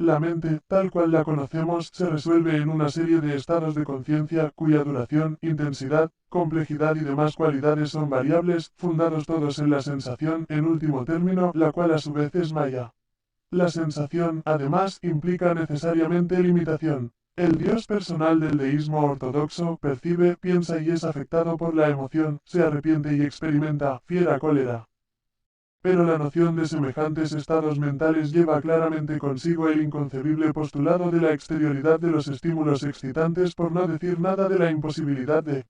La mente, tal cual la conocemos, se resuelve en una serie de estados de conciencia, cuya duración, intensidad, complejidad y demás cualidades son variables, fundados todos en la sensación, en último término, la cual a su vez es maya. La sensación, además, implica necesariamente limitación. El Dios personal del deísmo ortodoxo percibe, piensa y es afectado por la emoción, se arrepiente y experimenta fiera cólera. Pero la noción de semejantes estados mentales lleva claramente consigo el inconcebible postulado de la exterioridad de los estímulos excitantes, por no decir nada de la imposibilidad de.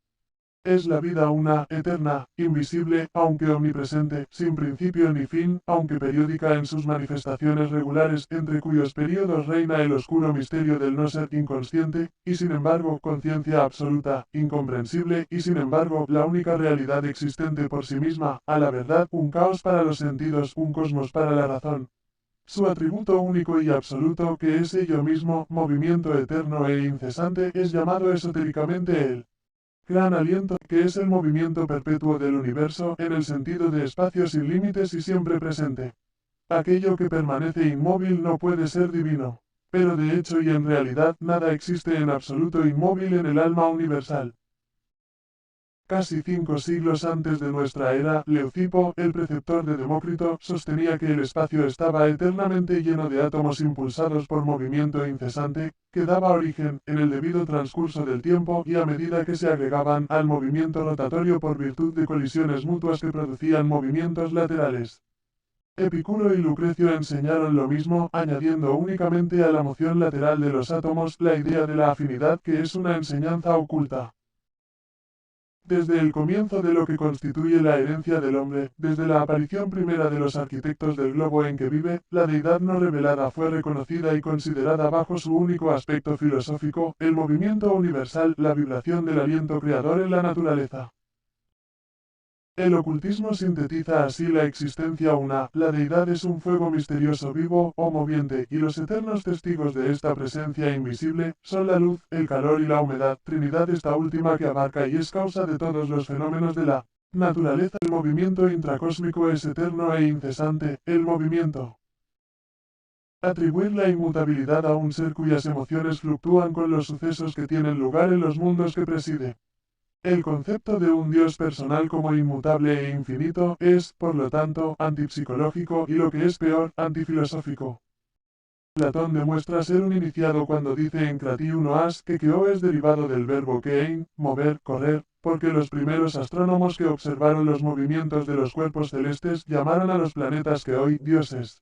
Es la vida una, eterna, invisible, aunque omnipresente, sin principio ni fin, aunque periódica en sus manifestaciones regulares, entre cuyos períodos reina el oscuro misterio del no ser inconsciente, y sin embargo, conciencia absoluta, incomprensible, y sin embargo, la única realidad existente por sí misma, a la verdad, un caos para los sentidos, un cosmos para la razón. Su atributo único y absoluto, que es ello mismo, movimiento eterno e incesante, es llamado esotéricamente el gran aliento, que es el movimiento perpetuo del universo, en el sentido de espacio sin límites y siempre presente. Aquello que permanece inmóvil no puede ser divino. Pero de hecho y en realidad, nada existe en absoluto inmóvil en el alma universal. Casi 5 siglos antes de nuestra era, Leucipo, el preceptor de Demócrito, sostenía que el espacio estaba eternamente lleno de átomos impulsados por movimiento incesante, que daba origen, en el debido transcurso del tiempo y a medida que se agregaban, al movimiento rotatorio por virtud de colisiones mutuas que producían movimientos laterales. Epicuro y Lucrecio enseñaron lo mismo, añadiendo únicamente a la moción lateral de los átomos la idea de la afinidad, que es una enseñanza oculta. Desde el comienzo de lo que constituye la herencia del hombre, desde la aparición primera de los arquitectos del globo en que vive, la deidad no revelada fue reconocida y considerada bajo su único aspecto filosófico, el movimiento universal, la vibración del aliento creador en la naturaleza. El ocultismo sintetiza así la existencia una, la deidad es un fuego misterioso vivo o moviente, y los eternos testigos de esta presencia invisible, son la luz, el calor y la humedad, trinidad esta última que abarca y es causa de todos los fenómenos de la naturaleza. El movimiento intracósmico es eterno e incesante, el movimiento. Atribuir la inmutabilidad a un ser cuyas emociones fluctúan con los sucesos que tienen lugar en los mundos que preside. El concepto de un Dios personal como inmutable e infinito es, por lo tanto, antipsicológico y lo que es peor, antifilosófico. Platón demuestra ser un iniciado cuando dice en Crati 1as que keo es derivado del verbo kein, mover, correr, porque los primeros astrónomos que observaron los movimientos de los cuerpos celestes llamaron a los planetas que hoy dioses.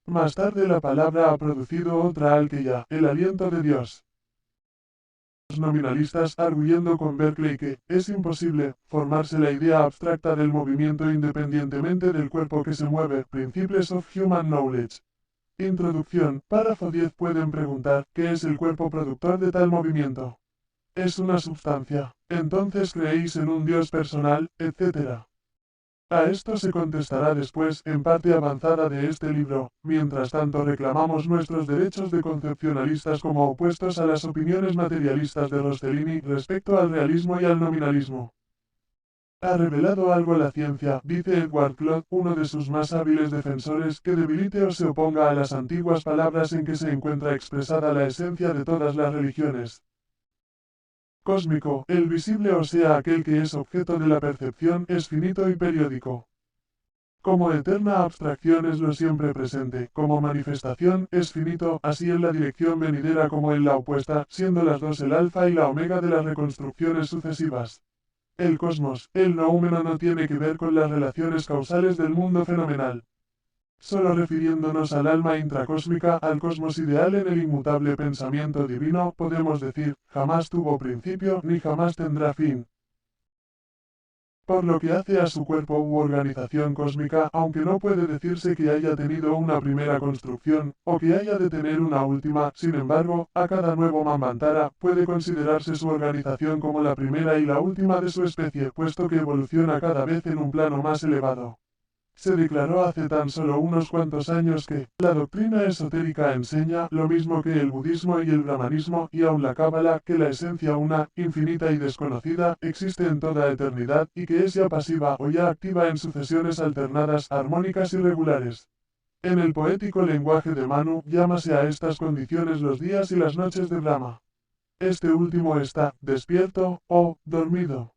Más tarde la palabra ha producido otra alqueya, el aliento de Dios. Los nominalistas arguyendo con Berkeley que es imposible formarse la idea abstracta del movimiento independientemente del cuerpo que se mueve. Principles of Human Knowledge. Introducción. Párrafo 10. Pueden preguntar, ¿qué es el cuerpo productor de tal movimiento? Es una sustancia. Entonces creéis en un Dios personal, etc. A esto se contestará después, en parte avanzada de este libro. Mientras tanto reclamamos nuestros derechos de concepcionalistas como opuestos a las opiniones materialistas de Rossellini respecto al realismo y al nominalismo. Ha revelado algo la ciencia, dice Edward Clodd, uno de sus más hábiles defensores, que debilite o se oponga a las antiguas palabras en que se encuentra expresada la esencia de todas las religiones. Cósmico, el visible o sea aquel que es objeto de la percepción, es finito y periódico. Como eterna abstracción es lo siempre presente, como manifestación, es finito, así en la dirección venidera como en la opuesta, siendo las dos el alfa y la omega de las reconstrucciones sucesivas. El cosmos, el noúmeno no tiene que ver con las relaciones causales del mundo fenomenal. Solo refiriéndonos al alma intracósmica, al cosmos ideal en el inmutable pensamiento divino, podemos decir, jamás tuvo principio ni jamás tendrá fin. Por lo que hace a su cuerpo u organización cósmica, aunque no puede decirse que haya tenido una primera construcción, o que haya de tener una última, sin embargo, a cada nuevo Manvantara, puede considerarse su organización como la primera y la última de su especie, puesto que evoluciona cada vez en un plano más elevado. Se declaró hace tan solo unos cuantos años que la doctrina esotérica enseña lo mismo que el budismo y el brahmanismo y aun la cábala, que la esencia una, infinita y desconocida, existe en toda eternidad y que es ya pasiva o ya activa en sucesiones alternadas, armónicas y regulares. En el poético lenguaje de Manu, llámase a estas condiciones los días y las noches de Brahma. Este último está, despierto, o, dormido.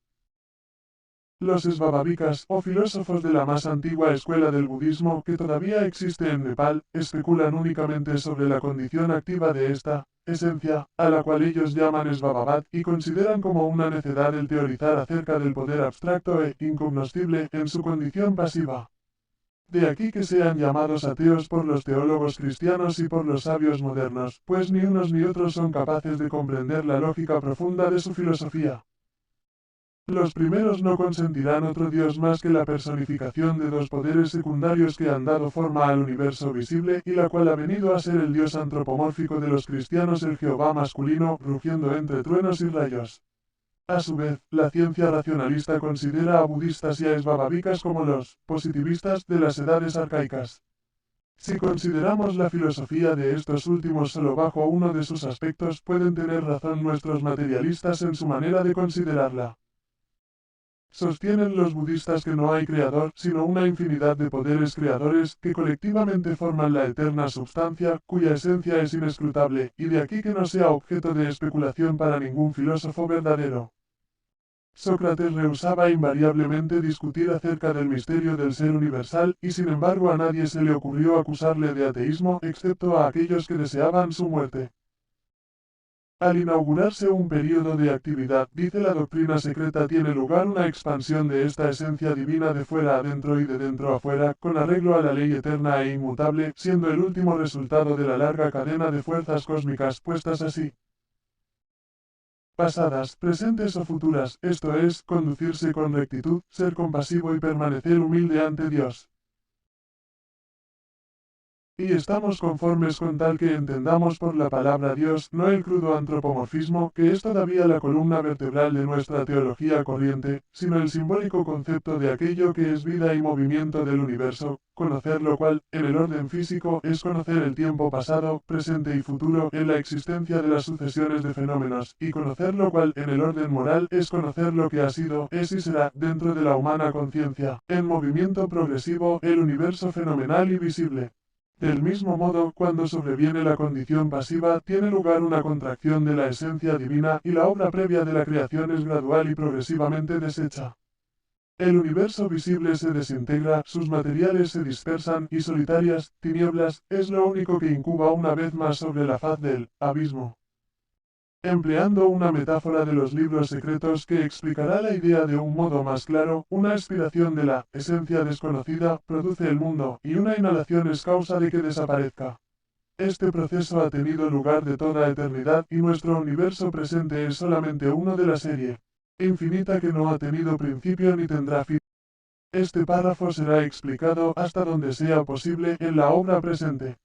Los esvabhavikas, o filósofos de la más antigua escuela del budismo que todavía existe en Nepal, especulan únicamente sobre la condición activa de esta esencia, a la cual ellos llaman Svabhavat, y consideran como una necedad el teorizar acerca del poder abstracto e incognoscible en su condición pasiva. De aquí que sean llamados ateos por los teólogos cristianos y por los sabios modernos, pues ni unos ni otros son capaces de comprender la lógica profunda de su filosofía. Los primeros no consentirán otro Dios más que la personificación de dos poderes secundarios que han dado forma al universo visible y la cual ha venido a ser el Dios antropomórfico de los cristianos, el Jehová masculino, rugiendo entre truenos y rayos. A su vez, la ciencia racionalista considera a budistas y a esvabhavikas como los positivistas de las edades arcaicas. Si consideramos la filosofía de estos últimos solo bajo uno de sus aspectos, pueden tener razón nuestros materialistas en su manera de considerarla. Sostienen los budistas que no hay creador, sino una infinidad de poderes creadores, que colectivamente forman la eterna substancia, cuya esencia es inescrutable, y de aquí que no sea objeto de especulación para ningún filósofo verdadero. Sócrates rehusaba invariablemente discutir acerca del misterio del ser universal, y sin embargo a nadie se le ocurrió acusarle de ateísmo, excepto a aquellos que deseaban su muerte. Al inaugurarse un período de actividad, dice la doctrina secreta, tiene lugar una expansión de esta esencia divina de fuera adentro y de dentro afuera, con arreglo a la ley eterna e inmutable, siendo el último resultado de la larga cadena de fuerzas cósmicas puestas así. Pasadas, presentes o futuras, esto es, conducirse con rectitud, ser compasivo y permanecer humilde ante Dios. Y estamos conformes con tal que entendamos por la palabra Dios, no el crudo antropomorfismo, que es todavía la columna vertebral de nuestra teología corriente, sino el simbólico concepto de aquello que es vida y movimiento del universo, conocer lo cual, en el orden físico, es conocer el tiempo pasado, presente y futuro, en la existencia de las sucesiones de fenómenos, y conocer lo cual, en el orden moral, es conocer lo que ha sido, es y será, dentro de la humana conciencia, en movimiento progresivo, el universo fenomenal y visible. Del mismo modo, cuando sobreviene la condición pasiva, tiene lugar una contracción de la esencia divina, y la obra previa de la creación es gradual y progresivamente deshecha. El universo visible se desintegra, sus materiales se dispersan, y solitarias, tinieblas, es lo único que incuba una vez más sobre la faz del abismo. Empleando una metáfora de los libros secretos que explicará la idea de un modo más claro, una aspiración de la esencia desconocida produce el mundo, y una inhalación es causa de que desaparezca. Este proceso ha tenido lugar de toda eternidad, y nuestro universo presente es solamente uno de la serie infinita que no ha tenido principio ni tendrá fin. Este párrafo será explicado hasta donde sea posible en la obra presente.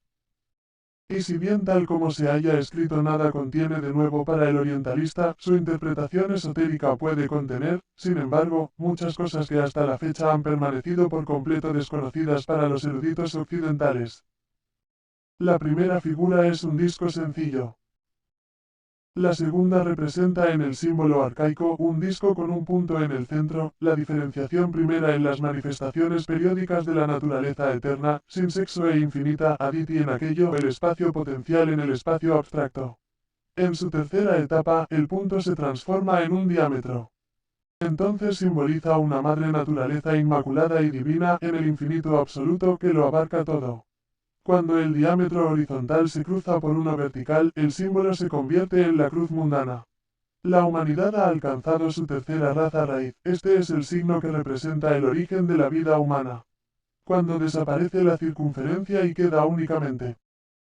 Y si bien tal como se haya escrito nada contiene de nuevo para el orientalista, su interpretación esotérica puede contener, sin embargo, muchas cosas que hasta la fecha han permanecido por completo desconocidas para los eruditos occidentales. La primera figura es un disco sencillo. La segunda representa en el símbolo arcaico un disco con un punto en el centro, la diferenciación primera en las manifestaciones periódicas de la naturaleza eterna, sin sexo e infinita, aditi en aquello, el espacio potencial en el espacio abstracto. En su tercera etapa, el punto se transforma en un diámetro. Entonces simboliza una madre naturaleza inmaculada y divina en el infinito absoluto que lo abarca todo. Cuando el diámetro horizontal se cruza por uno vertical, el símbolo se convierte en la cruz mundana. La humanidad ha alcanzado su tercera raza raíz, este es el signo que representa el origen de la vida humana. Cuando desaparece la circunferencia y queda únicamente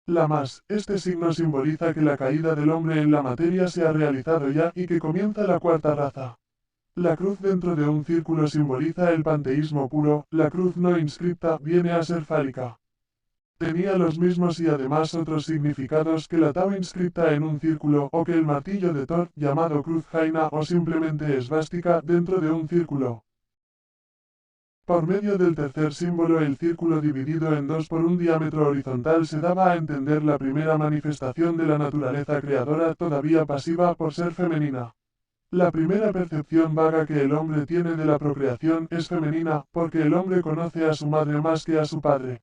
la más, este signo simboliza que la caída del hombre en la materia se ha realizado ya y que comienza la cuarta raza. La cruz dentro de un círculo simboliza el panteísmo puro, la cruz no inscripta viene a ser fálica. Tenía los mismos y además otros significados que la tau inscripta en un círculo o que el martillo de Thor, llamado cruz jaina o simplemente esvástica dentro de un círculo. Por medio del tercer símbolo el círculo dividido en dos por un diámetro horizontal se daba a entender la primera manifestación de la naturaleza creadora todavía pasiva por ser femenina. La primera percepción vaga que el hombre tiene de la procreación es femenina, porque el hombre conoce a su madre más que a su padre.